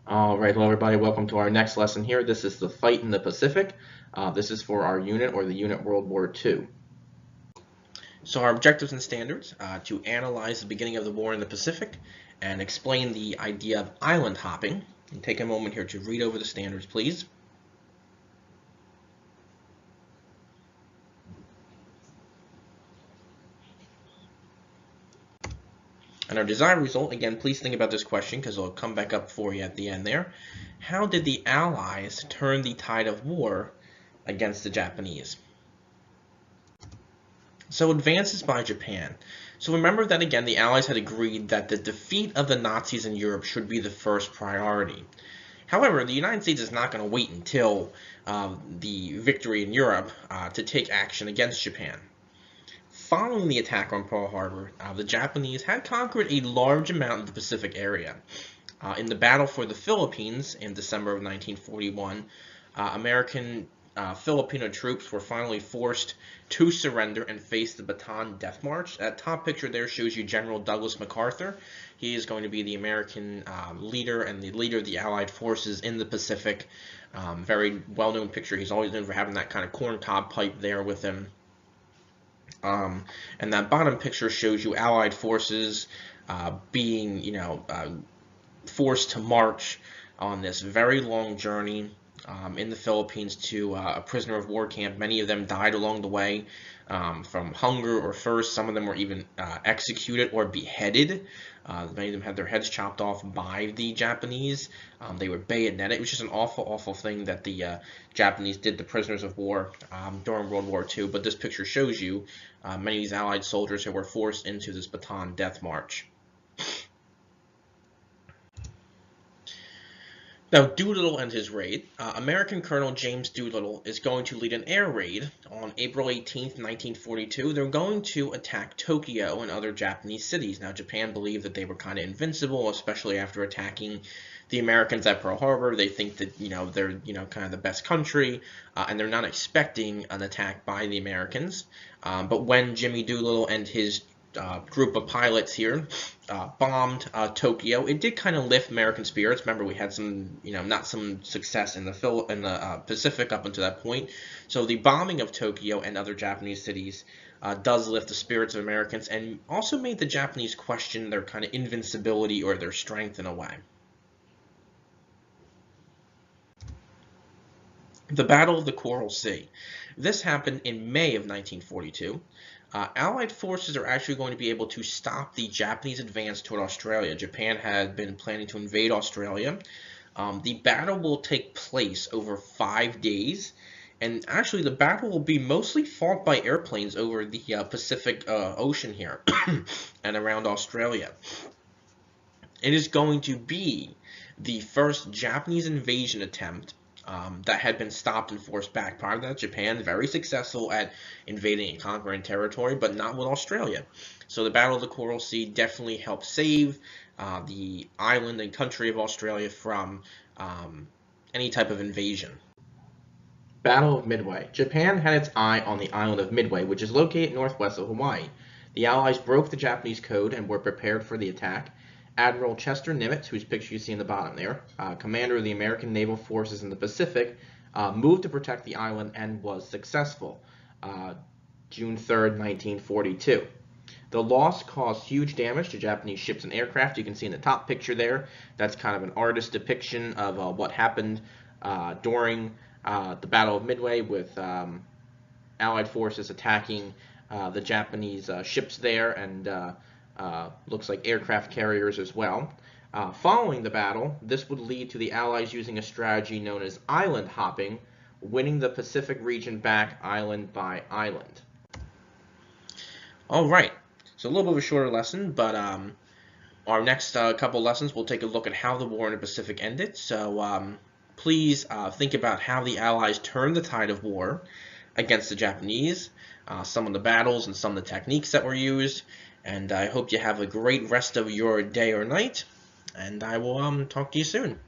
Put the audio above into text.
All right, hello everybody. Welcome to our next lesson here. This is the fight in the Pacific. This is for our unit, or the unit World War II. So our objectives and standards, to analyze the beginning of the war in the Pacific and explain the idea of island hopping. And take a moment here to read over the standards, please. And our desired result, again, please think about this question because it'll come back up for you at the end there. How did the Allies turn the tide of war against the Japanese? So advances by Japan. So remember that again, the Allies had agreed that the defeat of the Nazis in Europe should be the first priority. However, the United States is not going to wait until the victory in Europe to take action against Japan. Following the attack on Pearl Harbor, the Japanese had conquered a large amount of the Pacific area. In the battle for the Philippines in December of 1941, American Filipino troops were finally forced to surrender and face the Bataan Death March. That top picture there shows you General Douglas MacArthur. He is going to be the American leader and the leader of the Allied forces in the Pacific. Very well-known picture. He's always known for having that kind of corncob pipe there with him. And that bottom picture shows you Allied forces being, forced to march on this very long journey in the Philippines to a prisoner of war camp. Many of them died along the way from hunger or thirst. Some of them were even executed or beheaded. Many of them had their heads chopped off by the Japanese. They were bayoneted. It was just an awful, awful thing that the Japanese did to prisoners of war during World War II. But this picture shows you many of these Allied soldiers who were forced into this Bataan Death March. Now, Doolittle and his raid. American Colonel James Doolittle is going to lead an air raid on April 18th, 1942. They're going to attack Tokyo and other Japanese cities. Now, Japan believed that they were kind of invincible, especially after attacking the Americans at Pearl Harbor. They think that, they're, kind of the best country, and they're not expecting an attack by the Americans. But when Jimmy Doolittle and his group of pilots here bombed Tokyo, it did kind of lift American spirits. Remember, we had some, not some success in the Pacific up until that point. So the bombing of Tokyo and other Japanese cities does lift the spirits of Americans, and also made the Japanese question their kind of invincibility or their strength in a way. The Battle of the Coral Sea. This happened in May of 1942. Allied forces are actually going to be able to stop the Japanese advance toward Australia. Japan had been planning to invade Australia. The battle will take place over 5 days, and actually the battle will be mostly fought by airplanes over the Pacific Ocean here and around Australia. It is going to be the first Japanese invasion attempt that had been stopped and forced back. Prior to that, Japan very successful at invading and conquering territory, but not with Australia. So the Battle of the Coral Sea definitely helped save the island and country of Australia from any type of invasion. Battle of Midway. Japan had its eye on the island of Midway, which is located northwest of Hawaii. The Allies broke the Japanese code and were prepared for the attack. Admiral Chester Nimitz, whose picture you see in the bottom there, commander of the American naval forces in the Pacific, moved to protect the island and was successful. June 3rd, 1942. The loss caused huge damage to Japanese ships and aircraft. You can see in the top picture there, that's kind of an artist's depiction of what happened during the Battle of Midway, with Allied forces attacking the Japanese ships there, and looks like aircraft carriers as well. Following the battle, this would lead to the Allies using a strategy known as island hopping, winning the Pacific region back island by island. All right, so a little bit of a shorter lesson, but our next couple lessons we'll take a look at how the war in the Pacific ended. So please think about how the Allies turned the tide of war against the Japanese, some of the battles and some of the techniques that were used. And I hope you have a great rest of your day or night, and I will talk to you soon.